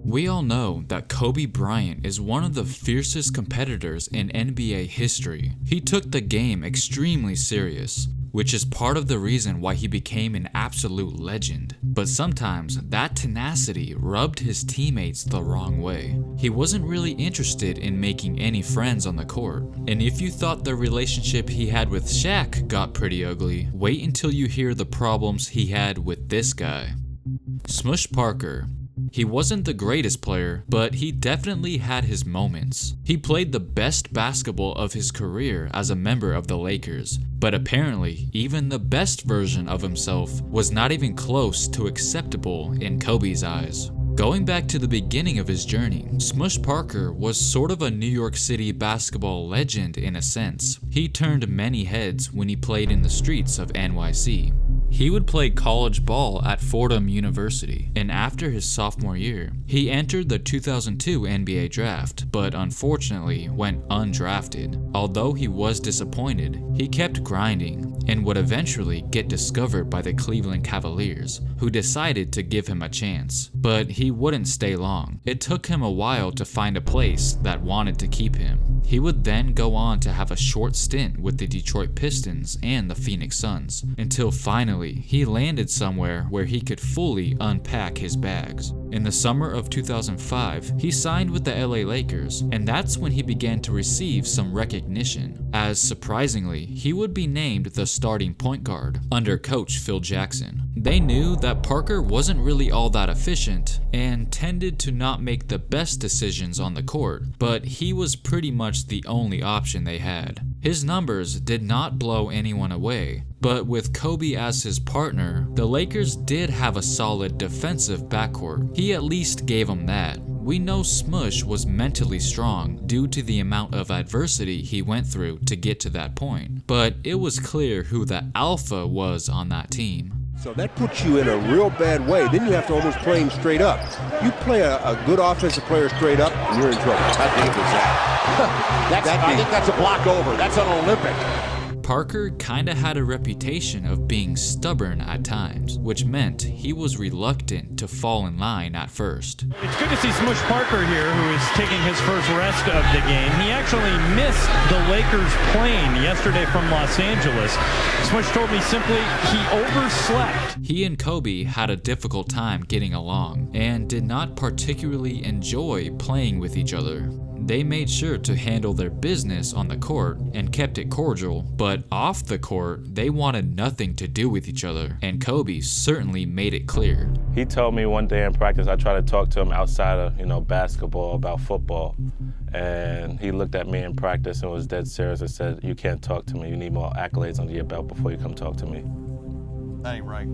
We all know that Kobe Bryant is one of the fiercest competitors in NBA history. He took the game extremely serious, which is part of the reason why he became an absolute legend. But sometimes that tenacity rubbed his teammates the wrong way. He wasn't really interested in making any friends on the court. And if you thought the relationship he had with Shaq got pretty ugly, wait until you hear the problems he had with this guy. Smush Parker. He wasn't the greatest player, but he definitely had his moments. He played the best basketball of his career as a member of the Lakers, but apparently even the best version of himself was not even close to acceptable in Kobe's eyes. Going back to the beginning of his journey, Smush Parker was sort of a New York City basketball legend in a sense. He turned many heads when he played in the streets of NYC. He would play college ball at Fordham University, and after his sophomore year, he entered the 2002 NBA draft, but unfortunately went undrafted. Although he was disappointed, he kept grinding and would eventually get discovered by the Cleveland Cavaliers, who decided to give him a chance. But he wouldn't stay long. It took him a while to find a place that wanted to keep him. He would then go on to have a short stint with the Detroit Pistons and the Phoenix Suns, until finally he landed somewhere where he could fully unpack his bags. In the summer of 2005, he signed with the LA Lakers, and that's when he began to receive some recognition, as surprisingly, he would be named the starting point guard under coach Phil Jackson. They knew that Parker wasn't really all that efficient and tended to not make the best decisions on the court, but he was pretty much the only option they had. His numbers did not blow anyone away, but with Kobe as his partner, the Lakers did have a solid defensive backcourt. He at least gave them that. We know Smush was mentally strong due to the amount of adversity he went through to get to that point, but it was clear who the alpha was on that team. So that puts you in a real bad way. Then you have to almost play him straight up. You play a good offensive player straight up, and you're in trouble. How deep is that? I think that's a block over. That's an Olympic. Parker kinda had a reputation of being stubborn at times, which meant he was reluctant to fall in line at first. It's good to see Smush Parker here, who is taking his first rest of the game. He actually missed the Lakers plane yesterday from Los Angeles. Smush told me simply he overslept. He and Kobe had a difficult time getting along and did not particularly enjoy playing with each other. They made sure to handle their business on the court and kept it cordial, but off the court, they wanted nothing to do with each other, and Kobe certainly made it clear. He told me one day in practice, I tried to talk to him outside of, basketball, about football, and he looked at me in practice and was dead serious and said, "You can't talk to me. You need more accolades under your belt before you come talk to me." That ain't right.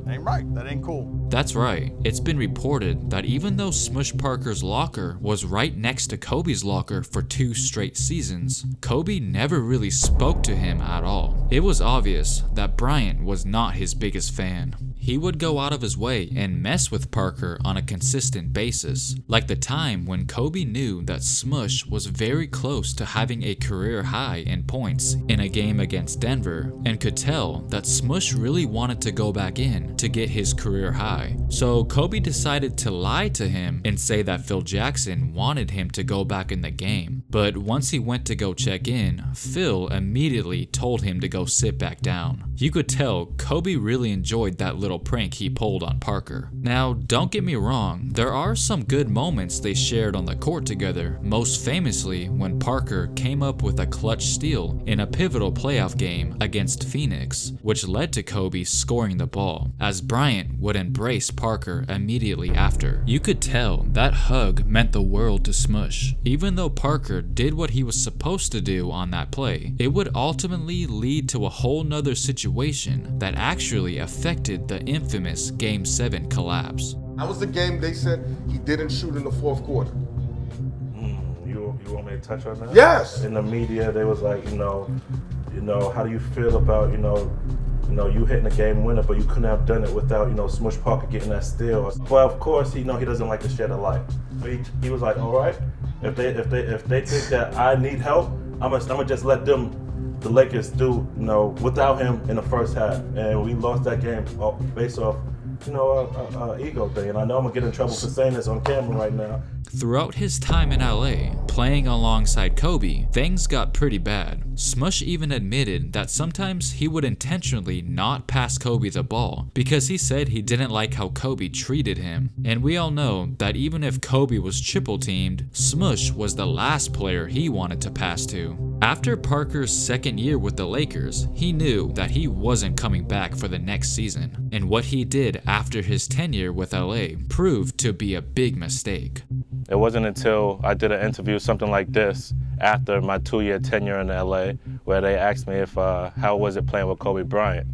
That ain't right. That ain't cool. That's right. It's been reported that even though Smush Parker's locker was right next to Kobe's locker for 2 straight seasons, Kobe never really spoke to him at all. It was obvious that Bryant was not his biggest fan. He would go out of his way and mess with Parker on a consistent basis, like the time when Kobe knew that Smush was very close to having a career high in points in a game against Denver, and could tell that Smush really wanted to go back in to get his career high. So Kobe decided to lie to him and say that Phil Jackson wanted him to go back in the game. But once he went to go check in, Phil immediately told him to go sit back down. You could tell Kobe really enjoyed that little prank he pulled on Parker. Now, don't get me wrong, there are some good moments they shared on the court together, most famously when Parker came up with a clutch steal in a pivotal playoff game against Phoenix, which led to Kobe scoring the ball, as Bryant would embrace Parker immediately after. You could tell that hug meant the world to Smush. Even though Parker did what he was supposed to do on that play, it would ultimately lead to a whole nother situation that actually affected the infamous Game 7 collapse. That was the game they said he didn't shoot in the fourth quarter. You want me to touch on that? Yes. In the media, they was like, how do you feel about, you hitting a game winner, but you couldn't have done it without, Smush Parker getting that steal. Well, of course, he doesn't like to share the light. But he was like, all right, if they think that I need help, I'm gonna just let the Lakers do, without him in the first half. And we lost that game based off ego thing. And I know I'm gonna get in trouble for saying this on camera right now. Throughout his time in LA, playing alongside Kobe, things got pretty bad. Smush even admitted that sometimes he would intentionally not pass Kobe the ball because he said he didn't like how Kobe treated him. And we all know that even if Kobe was triple teamed, Smush was the last player he wanted to pass to. After Parker's second year with the Lakers, he knew that he wasn't coming back for the next season, and what he did after his tenure with LA proved to be a big mistake. It wasn't until I did an interview, something like this, after my 2-year tenure in LA, where they asked me if how was it playing with Kobe Bryant.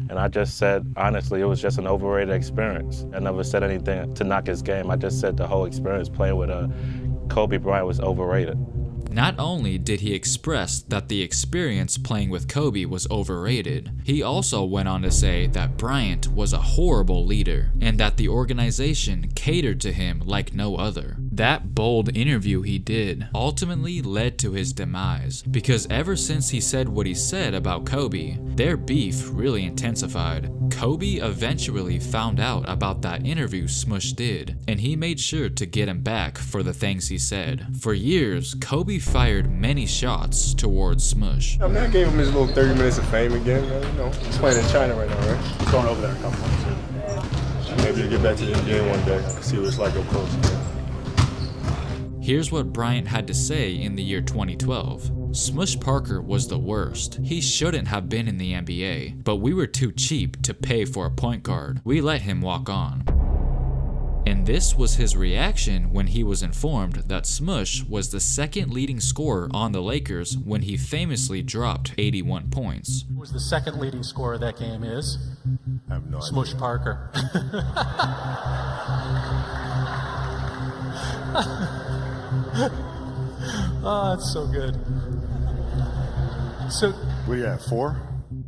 And I just said, honestly, it was just an overrated experience. I never said anything to knock his game. I just said the whole experience playing with Kobe Bryant was overrated. Not only did he express that the experience playing with Kobe was overrated, he also went on to say that Bryant was a horrible leader and that the organization catered to him like no other. That bold interview he did ultimately led to his demise, because ever since he said what he said about Kobe, their beef really intensified. Kobe eventually found out about that interview Smush did, and he made sure to get him back for the things he said. For years, Kobe fired many shots towards Smush. I mean, I gave him his little 30 minutes of fame again. He's playing in China right now, right? He's going over there in a couple months. Maybe he'll get back to the NBA one day. See what it's like up close. Here's what Bryant had to say in the year 2012. Smush Parker was the worst. He shouldn't have been in the NBA, but we were too cheap to pay for a point guard. We let him walk on. And this was his reaction when he was informed that Smush was the second leading scorer on the Lakers when he famously dropped 81 points. Who was the second leading scorer of that game is? I have no Smush idea. Parker. Oh, that's so good. So, What do you have, 4?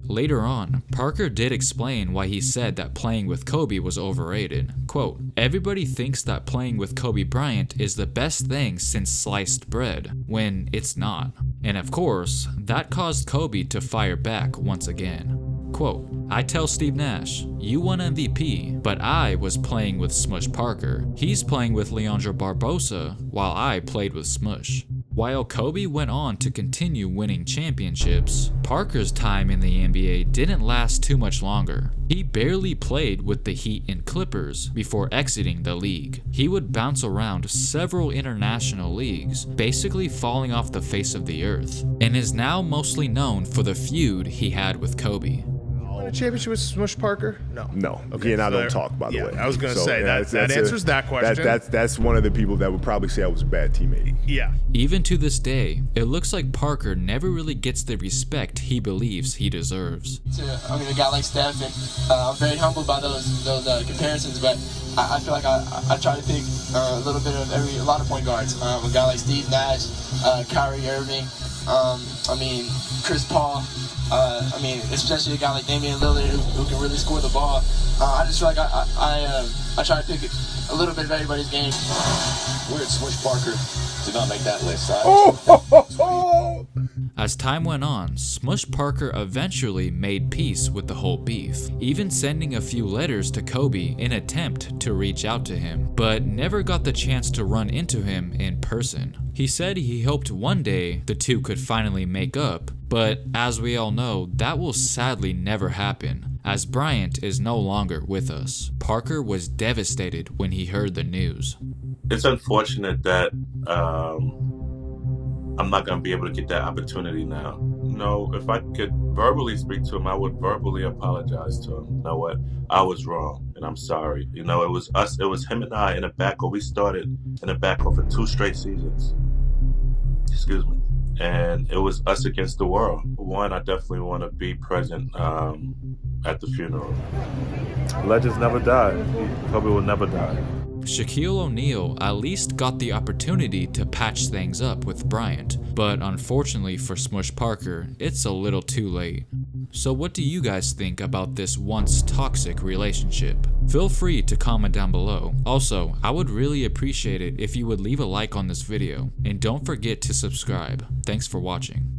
Later on, Parker did explain why he said that playing with Kobe was overrated. Quote, "Everybody thinks that playing with Kobe Bryant is the best thing since sliced bread, when it's not. And of course, that caused Kobe to fire back once again. Quote, I tell Steve Nash, you won MVP, but I was playing with Smush Parker. He's playing with Leandro Barbosa, while I played with Smush." While Kobe went on to continue winning championships, Parker's time in the NBA didn't last too much longer. He barely played with the Heat and Clippers before exiting the league. He would bounce around several international leagues, basically falling off the face of the earth, and is now mostly known for the feud he had with Kobe. Won a championship with Smush Parker? No. No. Okay, He and I so don't there- talk, by the yeah, way. I was going to So, say, yeah, that answers that question. That's one of the people that would probably say I was a bad teammate. Yeah. Even to this day, it looks like Parker never really gets the respect he believes he deserves. A guy like Steph, and I'm very humbled by those comparisons, but I feel like I try to pick a little bit of a lot of point guards. A guy like Steve Nash, Kyrie Irving, Chris Paul, especially a guy like Damian Lillard who can really score the ball. I just feel like I try to pick a little bit of everybody's game. Weird, Smush Parker did not make that list. As time went on, Smush Parker eventually made peace with the whole beef, even sending a few letters to Kobe in an attempt to reach out to him, but never got the chance to run into him in person. He said he hoped one day the two could finally make up, but as we all know, that will sadly never happen, as Bryant is no longer with us. Parker was devastated when he heard the news. It's unfortunate that I'm not going to be able to get that opportunity now. No, if I could verbally speak to him, I would verbally apologize to him. You know what? I was wrong, and I'm sorry. It was us, it was him and I in a backcourt. We started in a backcourt for 2 straight seasons. Excuse me. And it was us against the world. One, I definitely want to be present at the funeral. Legends never die. Kobe will never die. Shaquille O'Neal at least got the opportunity to patch things up with Bryant, but unfortunately for Smush Parker, it's a little too late. So what do you guys think about this once toxic relationship? Feel free to comment down below. Also, I would really appreciate it if you would leave a like on this video, and don't forget to subscribe. Thanks for watching.